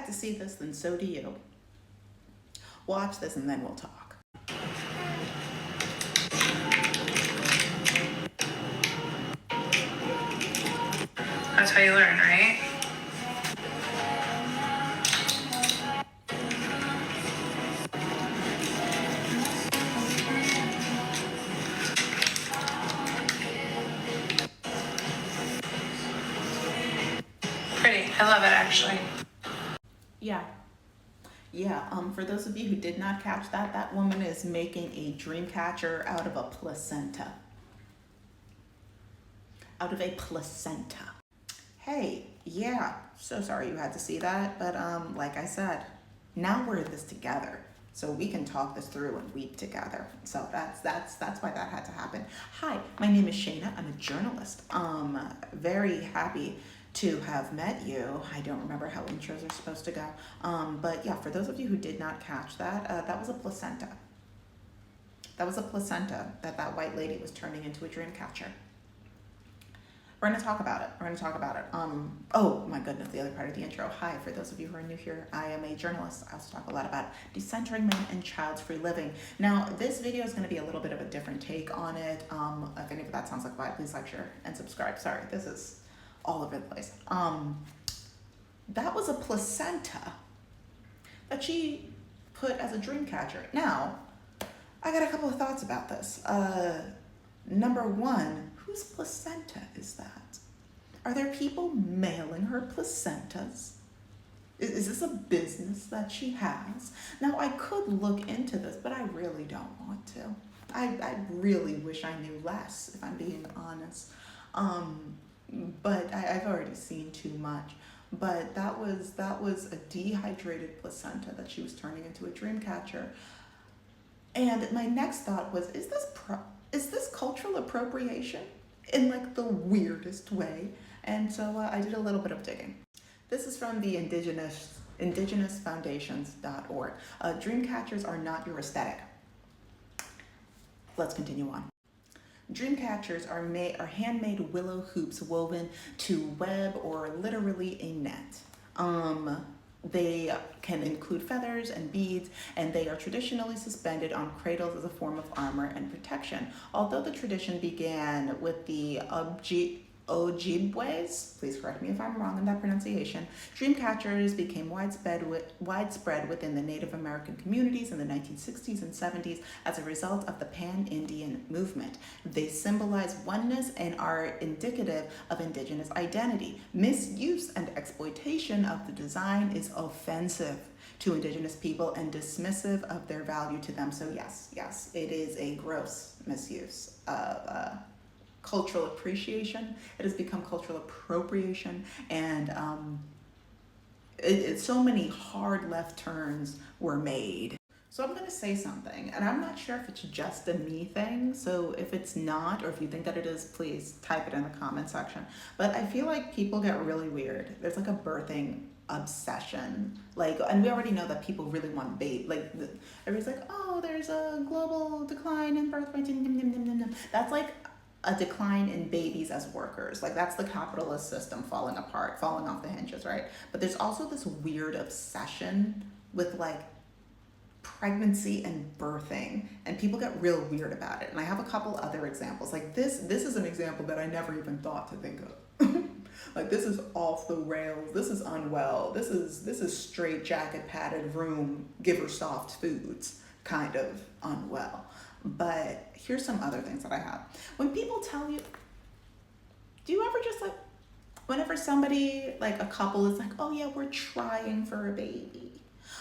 to see this, then so do you. Watch this and then we'll talk. That's how you learn, right? Pretty. I love it, actually. Yeah. For those of you who did not catch that, that woman is making a dream catcher out of a placenta. Out of a placenta. Hey, yeah, so sorry you had to see that, but like I said, now we're in this together. So we can talk this through and weep together. So that's why that had to happen. Hi, my name is Shayna. I'm a journalist. Very happy to have met you. I don't remember how intros are supposed to go. But yeah, for those of you who did not catch that, that was a placenta. That was a placenta that white lady was turning into a dream catcher. We're going to talk about it. Oh my goodness, the other part of the intro. Hi, for those of you who are new here, I am a journalist. I also talk a lot about decentering men and child-free living. Now, this video is going to be a little bit of a different take on it. If any of that sounds like why, please like, share, and subscribe. Sorry, this is all over the place. That was a placenta that she put as a dream catcher. Now, I got a couple of thoughts about this. Number one, whose placenta is that? Are there people mailing her placentas? Is this a business that she has? Now, I could look into this, but I really don't want to. I really wish I knew less, if I'm being honest. But I've already seen too much. But that was a dehydrated placenta that she was turning into a dream catcher. And my next thought was, is this cultural appropriation in like the weirdest way? And so I did a little bit of digging. This is from the indigenous.foundations.org. Dream catchers are not your aesthetic. Let's continue on. Dream catchers are handmade willow hoops woven to web or literally a net. They can include feathers and beads, and they are traditionally suspended on cradles as a form of armor and protection. Although the tradition began with the Ojibways, please correct me if I'm wrong in that pronunciation, dream catchers became widespread within the Native American communities in the 1960s and 70s as a result of the Pan-Indian movement. They symbolize oneness and are indicative of indigenous identity. Misuse and exploitation of the design is offensive to indigenous people and dismissive of their value to them. So yes, it is a gross misuse of cultural appreciation. It has become cultural appropriation, and so many hard left turns were made. So I'm going to say something, and I'm not sure if it's just a me thing. So if it's not, or if you think that it is, please type it in the comment section. But I feel like people get really weird. There's like a birthing obsession, and we already know that people really want everybody's like, oh, there's a global decline in birth rate. That's like a decline in babies as workers. That's the capitalist system falling apart, falling off the hinges, right? But there's also this weird obsession with pregnancy and birthing, and people get real weird about it. And I have a couple other examples. This is an example that I never even thought to think of. This is off the rails. This is unwell. This is straight jacket padded room, give her soft foods, kind of unwell. But here's some other things that I have. When people tell you, do you ever just whenever somebody, a couple is like, oh yeah, we're trying for a baby.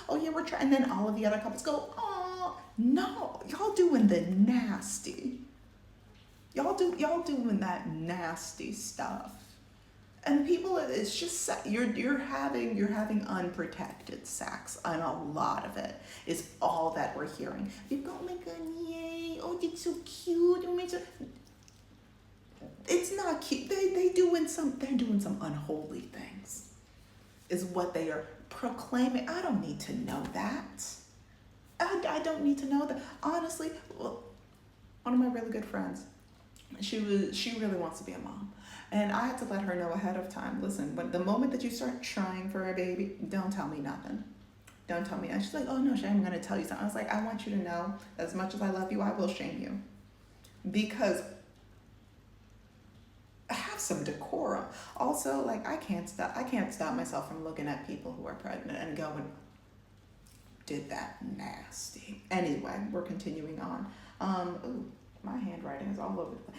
Oh yeah, we're trying. And then all of the other couples go, oh, no, y'all doing the nasty. Y'all doing that nasty stuff. And people, it's just, you're having unprotected sex, and a lot of it is all that we're hearing. You go, oh my God, yay, oh, it's so cute. Oh my God. It's not cute. They're doing some unholy things, is what they are proclaiming. I don't need to know that. I don't need to know that. Honestly, one of my really good friends, She really wants to be a mom. And I had to let her know ahead of time, listen, when the moment that you start trying for a baby, don't tell me nothing. Don't tell me. And she's like, oh no, Shane, I'm gonna tell you something. I was like, I want you to know, as much as I love you, I will shame you. Because have some decorum. Also, like I can't stop myself from looking at people who are pregnant and going, did that nasty. Anyway, we're continuing on. Ooh, my handwriting is all over the place.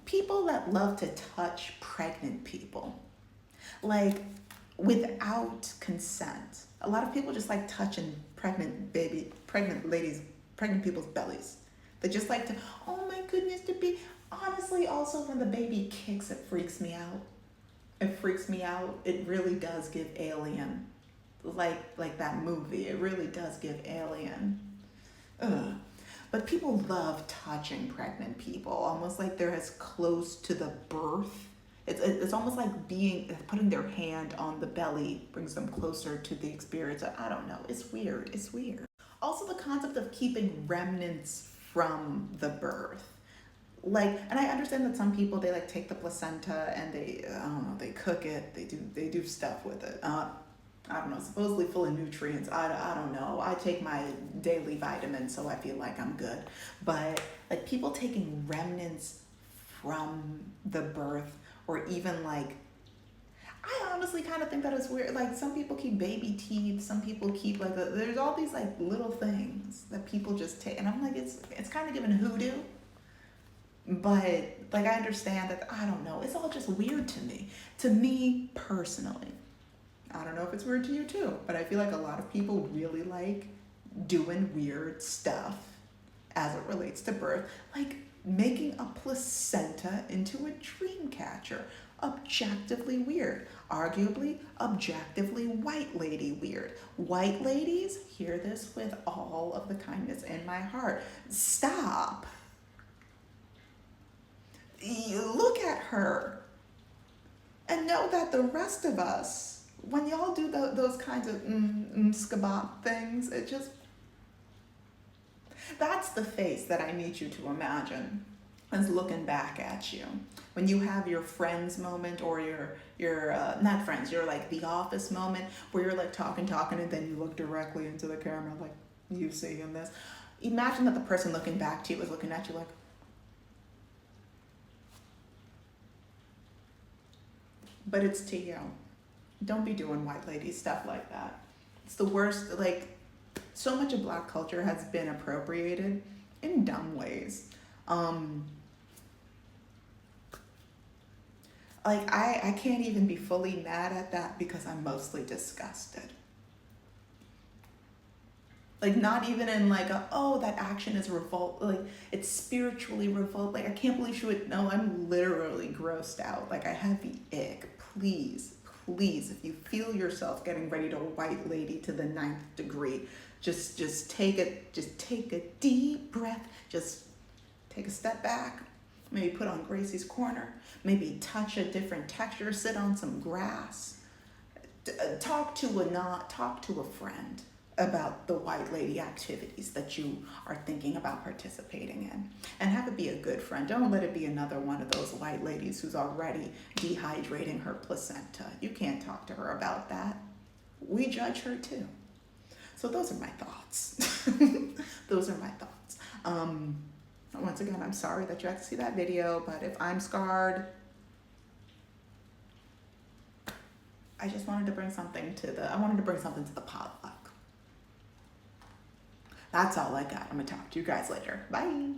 People that love to touch pregnant people, like without consent. A lot of people just like touching pregnant ladies, pregnant people's bellies. They just like to, oh my goodness, to be, honestly, also when the baby kicks, it freaks me out. It freaks me out. It really does give Alien. Like that movie. It really does give Alien. Ugh. But people love touching pregnant people, almost like they're as close to the birth. It's almost like putting their hand on the belly brings them closer to the experience. I don't know. It's weird. It's weird. Also, the concept of keeping remnants from the birth. Like, and I understand that some people, they like take the placenta and they, I don't know, they cook it, they do stuff with it. I don't know, supposedly full of nutrients. I don't know. I take my daily vitamins, so I feel like I'm good. But like people taking remnants from the birth, or even like, I honestly kind of think that is weird. Like some people keep baby teeth, some people keep like, there's all these like little things that people just take. And I'm like, it's kind of giving hoodoo. But like, I understand that, I don't know, it's all just weird to me personally. I don't know if it's weird to you too, but I feel like a lot of people really like doing weird stuff as it relates to birth, like making a placenta into a dream catcher. Objectively weird. Arguably, objectively white lady weird. White ladies, hear this with all of the kindness in my heart. Stop. You look at her and know that the rest of us, when y'all do those kinds of skabop things, it just, that's the face that I need you to imagine as looking back at you. When you have your friends moment, or your not friends, you're like the office moment where you're like talking and then you look directly into the camera like you see in this. Imagine that the person looking back to you is looking at you like, but it's to you. Don't be doing white lady stuff like that. It's the worst. Like, so much of Black culture has been appropriated in dumb ways. Like, I can't even be fully mad at that because I'm mostly disgusted. Like, not even in like oh, that action is revolt, like it's spiritually revolt. Like, I can't believe she would, no, I'm literally grossed out. Like, I have the ick. Please, if you feel yourself getting ready to white lady to the 9th degree, just take a deep breath, just take a step back, maybe put on Gracie's Corner, maybe touch a different texture, sit on some grass, talk to a friend about the white lady activities that you are thinking about participating in, and have it be a good friend. Don't let it be another one of those white ladies who's already dehydrating her placenta. You can't talk to her about that. We judge her too. So those are my thoughts. Those are my thoughts. Once again, I'm sorry that you had to see that video, but if I'm scarred, I just wanted to bring something to the potluck. That's all I got. I'm gonna talk to you guys later. Bye.